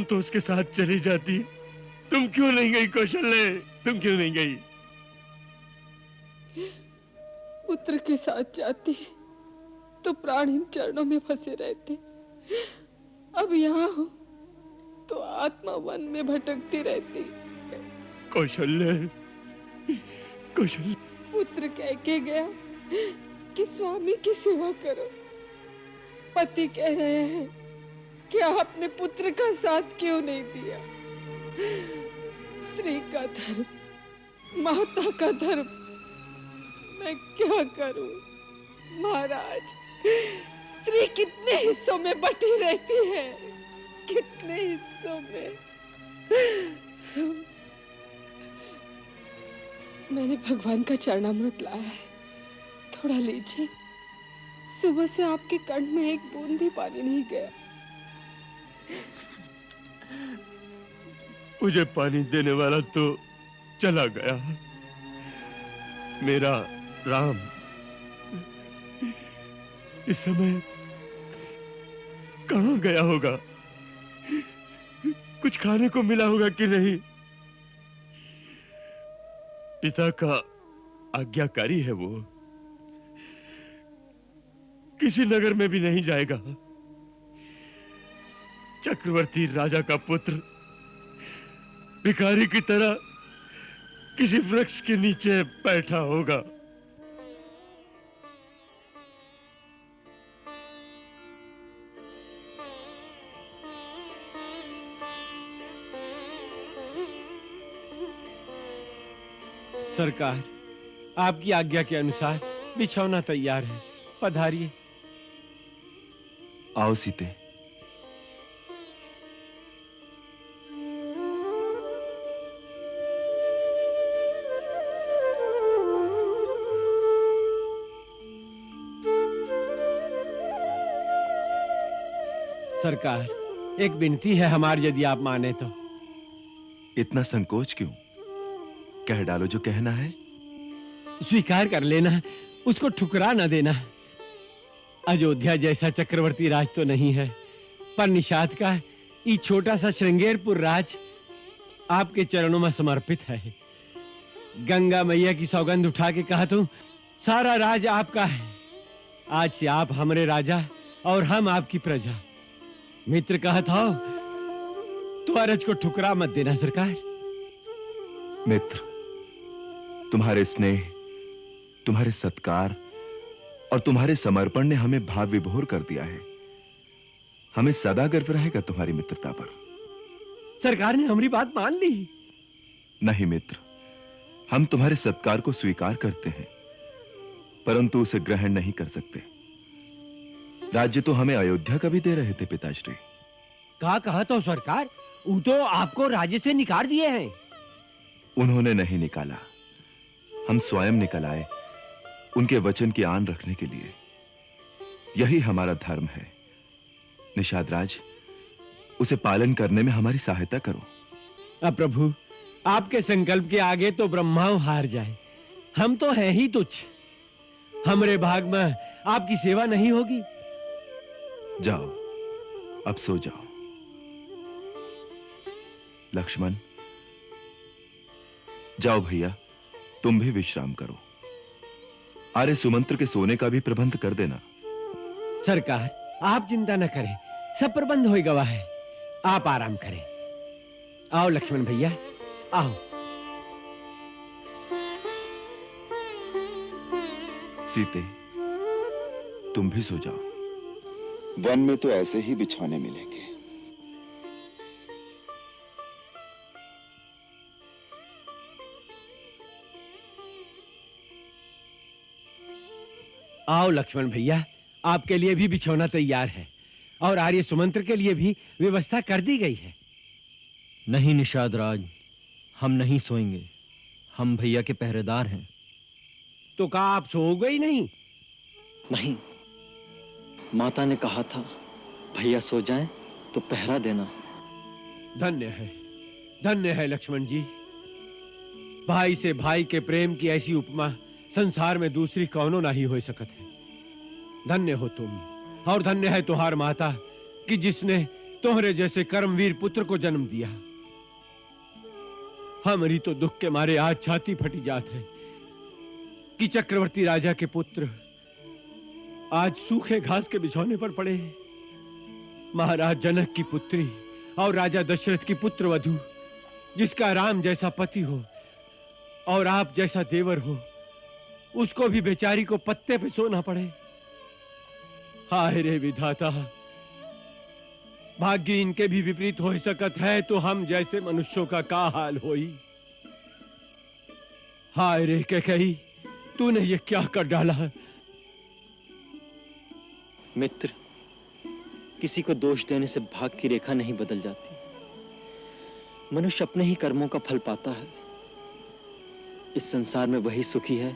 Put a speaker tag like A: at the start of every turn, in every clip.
A: तो उसके साथ चली जाती। तुम क्यों नहीं गई कौशल्य? तुम क्यों नहीं गई?
B: पुत्र के साथ जाती तो प्राण इन चरणों में फंसे रहते। अब यहाँ हो तो आत्मा वन में भटकती रहती।
A: कौशल्य, कौशल्य।
B: पुत्र कह के गया कि स्वामी की सेवा करो। पति कह रहे हैं कि आपने पुत्र का साथ क्यों नहीं दिया? स्त्री का धर्म, माता का धर्म, मैं क्या करूं? महाराज, स्त्री कितने हिस्सों में बटी रहती है, कितने हिस्सों में। मैंने भगवान का चरणामृत लाया है, थोड़ा लीजिए। सुबह से आपके कंठ में एक बूंद भी पानी नहीं गया।
A: मुझे पानी देने वाला तो चला गया, मेरा राम। इस समय कहां गया होगा? कुछ खाने को मिला होगा कि नहीं? पिता का आज्ञाकारी है वो, किसी नगर में भी नहीं जाएगा। चक्रवर्ती राजा का पुत्र भिखारी की तरह किसी वृक्ष के नीचे बैठा होगा।
C: सरकार, आपकी आज्ञा के अनुसार बिछौना तैयार है, पधारिए।
D: आओ सीते।
C: सरकार, एक विनती है हमारी, यदि आप माने तो।
D: इतना संकोच क्यों? कह डालो जो कहना है।
C: स्वीकार कर लेना, उसको ठुकरा न देना। अयोध्या जैसा चक्रवर्ती राज तो नहीं है, पर निषाद का ये छोटा सा श्रृंगेरपुर राज आपके चरणों में समर्पित है। गंगा मैया की सौगंध उठा के कहा तू, सारा राज आपका है। आज से आप हमारे राजा और हम आपकी प्रजा। मित्र कहत हो तो अरज को ठुकरा मत देना सरकार।
D: मित्र, तुम्हारे स्नेह, तुम्हारे सत्कार और तुम्हारे समर्पण ने हमें भाव विभोर कर दिया है। हमें सदा गर्व रहेगा तुम्हारी मित्रता पर।
C: सरकार ने हमारी बात मान ली?
D: नहीं मित्र, हम तुम्हारे सत्कार को स्वीकार करते हैं, परंतु उसे ग्रहण नहीं कर सकते। राज्य तो हमें अयोध्या का भी दे रहे थे पिताश्री।
C: कहा कहा तो सरकार, वो तो आपको राज्य से निकाल दिए हैं।
D: उन्होंने नहीं निकाला, हम स्वयं निकल आए उनके वचन की आन रखने के लिए। यही हमारा धर्म है। निषाद राज, उसे पालन करने में हमारी सहायता करो।
C: अब प्रभु, आपके संकल्प के आगे तो ब्रह्मा हार जाए। हम तो हैं ही तुच्छ। हमारे भाग में आपकी सेवा नहीं होगी।
D: जाओ, अब सो जाओ। लक्ष्मण, जाओ भैया, तुम भी विश्राम करो। आर्य सुमंत्र के सोने का भी प्रबंध कर देना।
C: सरकार, आप चिंता न करें, सब प्रबंध होएगा। वह है, आप आराम करें। आओ लक्ष्मण भैया, आओ।
D: सीते, तुम भी सो जाओ।
E: वन में तो ऐसे ही बिछौने मिलेंगे।
C: आओ लक्ष्मण भैया, आपके लिए भी बिछौना तैयार है और आर्य सुमंत्र के लिए भी व्यवस्था कर दी गई है।
F: नहीं निषाद राज, हम नहीं सोएंगे। हम भैया के पहरेदार हैं।
C: तो कहा आप सोओगे ही नहीं?
F: नहीं, माता ने कहा था भैया सो जाएं तो पहरा देना।
C: धन्य है लक्ष्मण जी। भाई से भाई के प्रेम की ऐसी उपमा संसार में दूसरी कौनो नहीं हो सकत है। धन्य हो तुम, और धन्य है तुहार माता कि जिसने तोहरे जैसे कर्मवीर पुत्र को जन्म दिया। हमारी तो दुख के मारे आज छाती फटी जात है कि चक्रवर्ती राजा के पुत्र आज सूखे घास के बिछौने पर पड़े हैं। महाराज जनक की पुत्री और राजा दशरथ की पुत्र वधू, जिसका राम जैसा पति हो और आप जैसा देवर हो, उसको भी बेचारी को पत्ते पे सोना पड़े। हाय रे विधाता, भाग्य इनके भी विपरीत हो सकत है तो हम जैसे मनुष्यों का क्या हाल होई। हाय रे कैकेयी, तूने ये क्या कर डाला।
F: मित्र, किसी को दोष देने से भाग्य की रेखा नहीं बदल जाती। मनुष्य अपने ही कर्मों का फल पाता है। इस संसार में वही सुखी है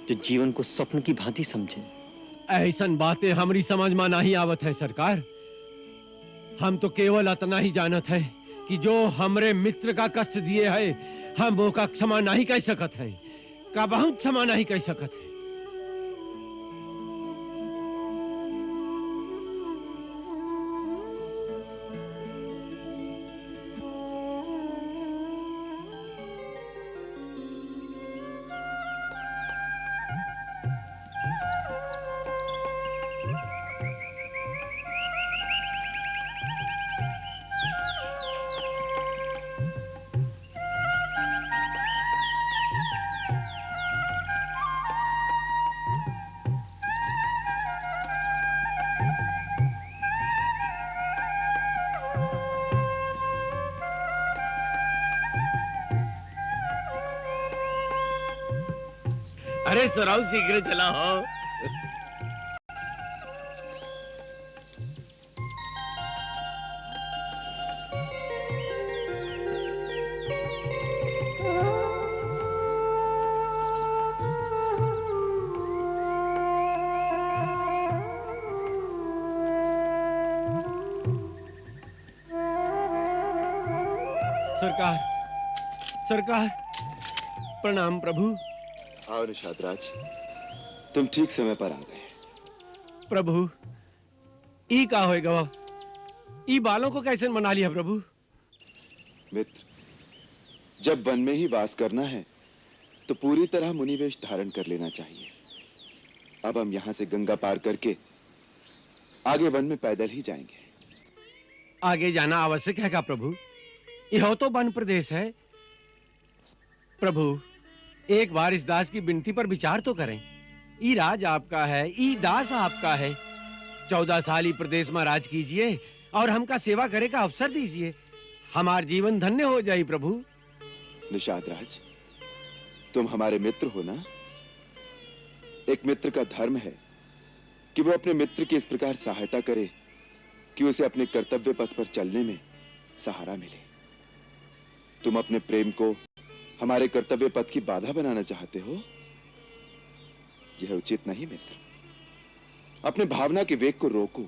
F: जो जीवन को स्वप्न की भांति समझे।
C: ऐसन बातें हमारी समझ में नहीं आवत है सरकार। हम तो केवल इतना ही जानत है कि जो हमरे मित्र का कष्ट दिए है, हम वो का क्षमा नहीं कह सकत है, का बहुत क्षमा नहीं कह सकत है।
A: अरे सुराव, शीघ्र चला हो।
C: सरकार, सरकार, प्रणाम प्रभु।
E: आओ निषाद राज, तुम ठीक समय पर आ गए।
C: प्रभु, ई का होएगा? ई बालों को कैसे मना लिया प्रभु?
E: मित्र, जब वन में ही वास करना है तो पूरी तरह मुनिवेश धारण कर लेना चाहिए। अब हम यहाँ से गंगा पार करके आगे वन में पैदल ही जाएंगे।
C: आगे जाना आवश्यक है का प्रभु? यह तो वन प्रदेश है। प्रभु, एक बार इस दास की विनती पर विचार तो करें। ई राज आपका है, ई दास आपका है। 14 साल ही प्रदेश में राज कीजिए और हमका सेवा करे का अवसर दीजिए। हमार जीवन धन्य हो जाए प्रभु।
E: निषाद राज, तुम हमारे मित्र हो ना? एक मित्र का धर्म है कि वो अपने मित्र की इस प्रकार सहायता करे कि उसे अपने कर्तव्य पथ पर चलने में सहारा मिले। तुम अपने प्रेम को हमारे कर्तव्य पथ की बाधा बनाना चाहते हो? यह उचित नहीं मित्र। अपने भावना के वेग को रोको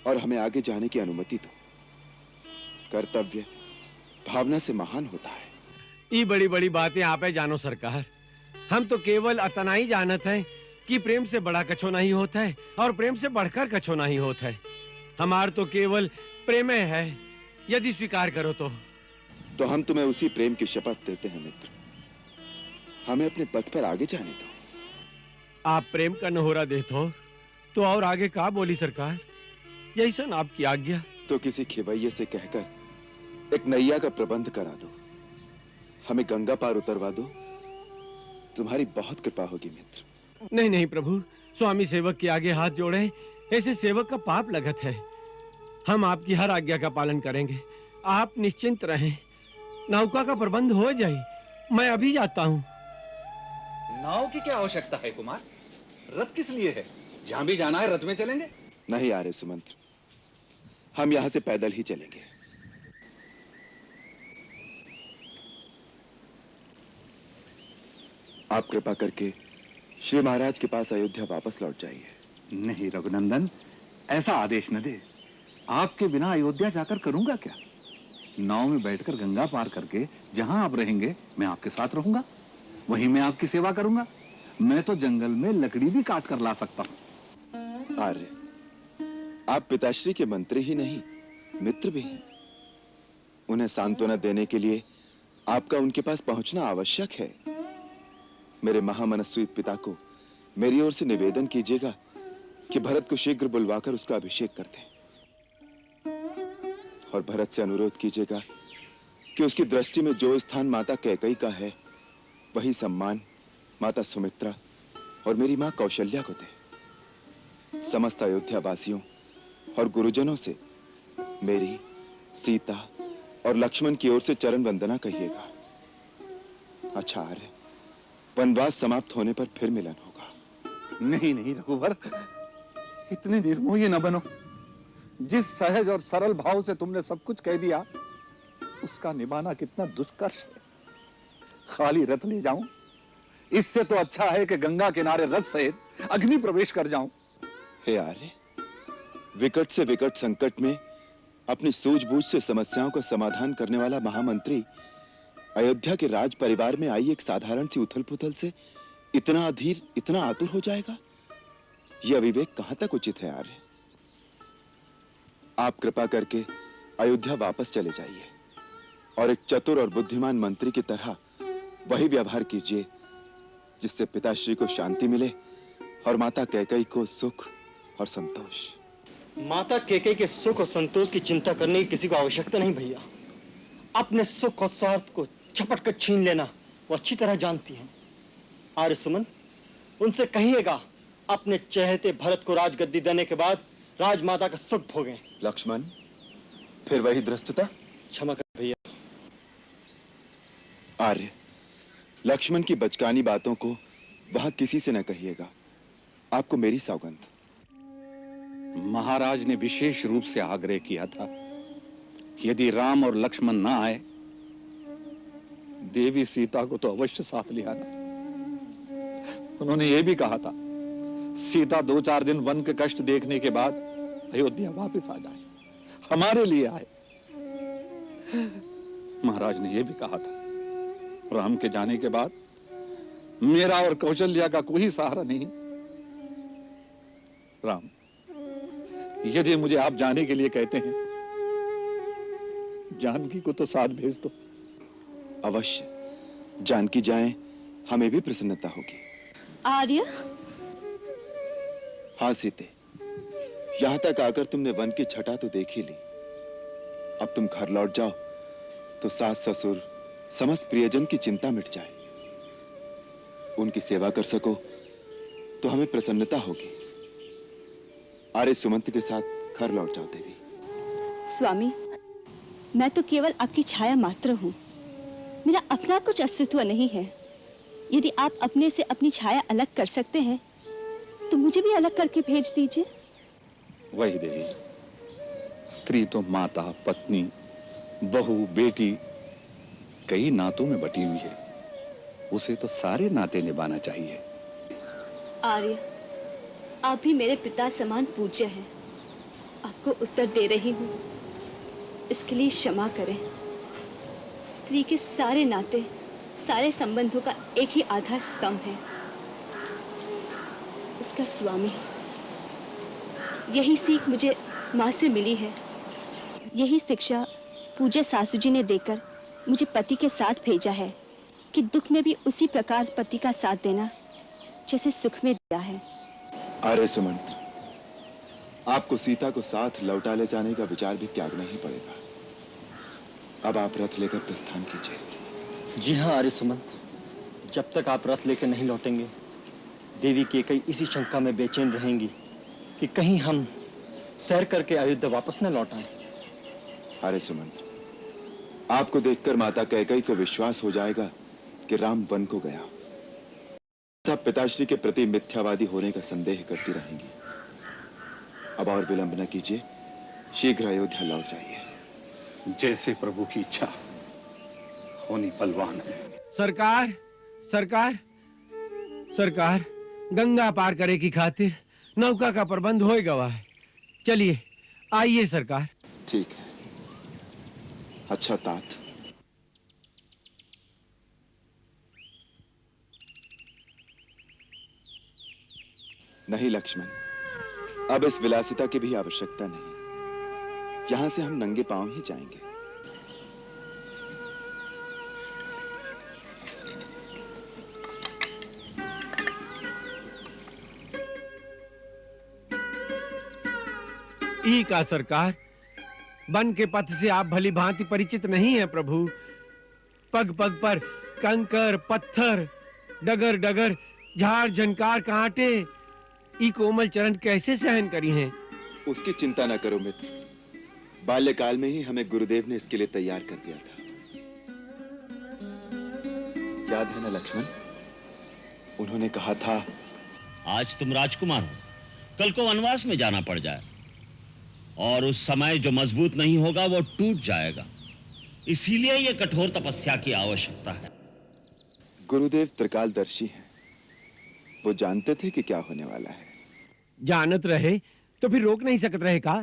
E: और हमें आगे जाने की अनुमति दो। कर्तव्य भावना से महान होता है।
C: ये बड़ी बड़ी बातें आपे जानो सरकार। हम तो केवल अतना ही जानत हैं कि प्रेम से बड़ा कछो नहीं होता है और प्रेम से बढ़कर कछो नहीं होता है। हमार तो केवल प्रेम है, यदि स्वीकार करो तो
E: हम तुम्हें उसी प्रेम की शपथ देते हैं मित्र। हमें अपने पथ पर आगे जाने दो।
C: आप प्रेम का नहोरा देते हो तो और आगे का बोली सरकार? यही सन आपकी आज्ञा।
E: तो किसी खिवैये से कहकर एक नैया का प्रबंध करा दो, हमें गंगा पार उतरवा दो। तुम्हारी बहुत कृपा होगी मित्र।
C: नहीं नहीं प्रभु, स्वामी सेवक के आगे हाथ जोड़े, ऐसे सेवक का पाप लगत है। हम आपकी हर आज्ञा का पालन करेंगे। आप निश्चिंत रहें, नौका का प्रबंध हो जाए। मैं अभी जाता हूँ।
G: नाव की क्या आवश्यकता है कुमार? रथ किस लिए है? जहां भी जाना है रथ में चलेंगे।
E: नहीं आर्य सुमंत्र, हम यहां से पैदल ही चलेंगे। आप कृपा करके श्री महाराज के पास अयोध्या वापस लौट जाइए।
G: नहीं रघुनंदन, ऐसा आदेश न दे। आपके बिना अयोध्या जाकर करूंगा क्या? नाव में बैठकर गंगा पार करके जहां आप रहेंगे मैं आपके साथ रहूंगा, वहीं मैं आपकी सेवा करूंगा। मैं तो जंगल में लकड़ी भी काट कर ला सकता हूं।
E: आर्य, आप पिताश्री के मंत्री ही नहीं मित्र भी हैं। उन्हें सांत्वना देने के लिए आपका उनके पास पहुंचना आवश्यक है। मेरे महामनस्वी पिता को मेरी ओर से निवेदन कीजिएगा कि भरत को शीघ्र बुलवाकर उसका अभिषेक कर दें। और भरत से अनुरोध कीजिएगा कि उसकी दृष्टि में जो स्थान माता कैकेयी का है, वही सम्मान माता सुमित्रा और मेरी मां कौशल्या को दे। समस्त अयोध्या वासियों और गुरुजनों से मेरी, सीता और लक्ष्मण की ओर से चरण वंदना कहिएगा। अच्छा आर्य, वनवास समाप्त होने पर फिर मिलन होगा।
G: नहीं नहीं रघुवर, इतने निर्मोही न बनो। जिस सहज और सरल भाव से तुमने सब कुछ कह दिया, उसका निभाना कितना दुष्कर है। खाली रथ ले जाऊं, इससे तो अच्छा है कि गंगा किनारे रथ सहित अग्नि प्रवेश कर जाऊं।
E: हे आर्य, विकट से विकट संकट में अपनी सूझबूझ से समस्याओं का समाधान करने वाला महामंत्री अयोध्या के राज परिवार में आई एक साधारण सी उथल-पुथल से इतना अधीर, इतना आतुर हो जाएगा? यह अविवेक कहां तक उचित है आर्य? आप कृपा करके अयोध्या वापस चले जाइए और एक चतुर और बुद्धिमान मंत्री की तरह वही व्यवहार कीजिए जिससे पिताश्री को शांति मिले और माता कैकेयी को सुख और संतोष।
F: माता कैकेयी के सुख और संतोष की चिंता करने की किसी को आवश्यकता नहीं भैया। अपने सुख और स्वार्थ को झपट कर छीन लेना वो अच्छी तरह जानती हैं। आर्य सुमन, उनसे कहिएगा अपने चहेते भरत को राजगद्दी देने के बाद राजमाता का सुख भोगें।
E: लक्ष्मण, फिर वही धृष्टता?
F: क्षमा कर भैया।
E: आर्य, लक्ष्मण की बचकानी बातों को वहां किसी से न कहिएगा। आपको मेरी सौगंध।
G: महाराज ने विशेष रूप से आग्रह किया था, यदि राम और लक्ष्मण ना आए, देवी सीता को तो अवश्य साथ ले आना। उन्होंने यह भी कहा था, सीता 2-4 दिन वन के कष्ट देखने के बाद अयोध्या वापस आ जाए, हमारे लिए आए। महाराज ने यह भी कहा था, राम के जाने के बाद मेरा और कौशल्या का कोई सहारा नहीं। राम, यदि मुझे आप जाने के लिए कहते हैं, जानकी को तो साथ भेज दो।
E: अवश्य, जानकी जाए, हमें भी प्रसन्नता होगी।
H: आर्य,
E: हाँ सीते, यहां तक आकर तुमने वन की छटा तो देख ही ली। अब तुम घर लौट जाओ तो सास ससुर समस्त प्रियजन की चिंता मिट जाए। उनकी सेवा कर सको तो हमें प्रसन्नता होगी। आर्य सुमंत के साथ घर लौट जाओ देवी।
H: स्वामी, मैं तो केवल आपकी छाया मात्र हूँ। मेरा अपना कुछ अस्तित्व नहीं है। यदि आप अपने से अपनी छाया अलग कर सकते हैं, तो मुझे भी अलग करके भेज दीजिए।
G: वही देवी, स्त्री तो माता, पत्नी, बहू, बेटी, कई नातों में बटी हुई है। उसे तो सारे नाते निभाना चाहिए।
H: आर्य, आप भी मेरे पिता समान पूज्य हैं। आपको उत्तर दे रही हूँ, इसके लिए क्षमा करें। स्त्री के सारे नाते, सारे संबंधों का एक ही आधार स्तंभ है, उसका स्वामी। यही सीख मुझे माँ से मिली है। यही शिक्षा पूज्य सासू जी ने देकर मुझे पति के साथ भेजा है कि दुख में भी उसी प्रकार पति का साथ देना जैसे सुख में दिया है।
E: आर्य सुमंत, आपको सीता को साथ लौटा ले जाने का विचार भी त्यागना ही पड़ेगा। अब आप रथ लेकर प्रस्थान कीजिए।
F: जी हाँ आर्य सुमंत, जब तक आप रथ लेकर नहीं लौटेंगे, देवी कैकेयी इसी शंका में बेचैन रहेंगी कि कहीं हम सैर करके अयोध्या वापस न लौट आए।
E: आर्य सुमंत, आपको देखकर माता कैकेयी को विश्वास हो जाएगा कि राम वन को गया, तब पिताश्री के प्रति मिथ्यावादी होने का संदेह करती रहेंगी। अब और विलंब न कीजिए, शीघ्र अयोध्या लौट जाइए।
G: जैसे प्रभु की इच्छा, होनी बलवान है।
C: सरकार, सरकार, सरकार, गंगा पार करे की खातिर नौका का प्रबंध होए गवा है। चलिए, आइए सरकार।
E: ठीक है। अच्छा तात, नहीं लक्ष्मण, अब इस विलासिता की भी आवश्यकता नहीं। यहां से हम नंगे पांव ही जाएंगे।
C: ई का सरकार, वन के पथ से आप भली भांति परिचित नहीं हैं प्रभु। पग पग पर कंकर, पत्थर, डगर डगर, झाड़ झंकार, कांटे, ई कोमल चरण कैसे सहन करी हैं?
E: उसकी चिंता ना करो मित्र, बाल्यकाल में ही हमें गुरुदेव ने इसके लिए तैयार कर दिया था। याद है ना लक्ष्मण, उन्होंने कहा था
I: आज तुम राजकुमार हो, कल को वनवास में जाना पड़ जाए और उस समय जो मजबूत नहीं होगा वो टूट जाएगा। इसीलिए ये कठोर तपस्या की आवश्यकता है।
E: गुरुदेव त्रिकालदर्शी हैं, वो जानते थे कि क्या होने वाला है।
C: जानत रहे तो फिर रोक नहीं सकत रहे का?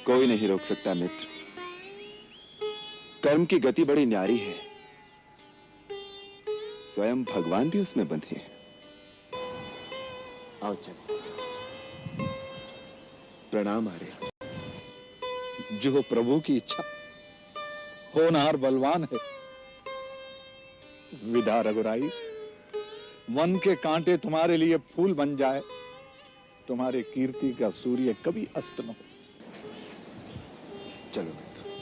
E: कोई नहीं रोक सकता मित्र, कर्म की गति बड़ी न्यारी है, स्वयं भगवान भी उसमें बंधे हैं। आओ चलो। प्रणाम आर्य।
G: जो प्रभु की इच्छा, होनहार बलवान है। विधा रघुराई, वन के कांटे तुम्हारे लिए फूल बन जाए, तुम्हारे कीर्ति का सूर्य कभी अस्त न हो।
E: चलो मित्र।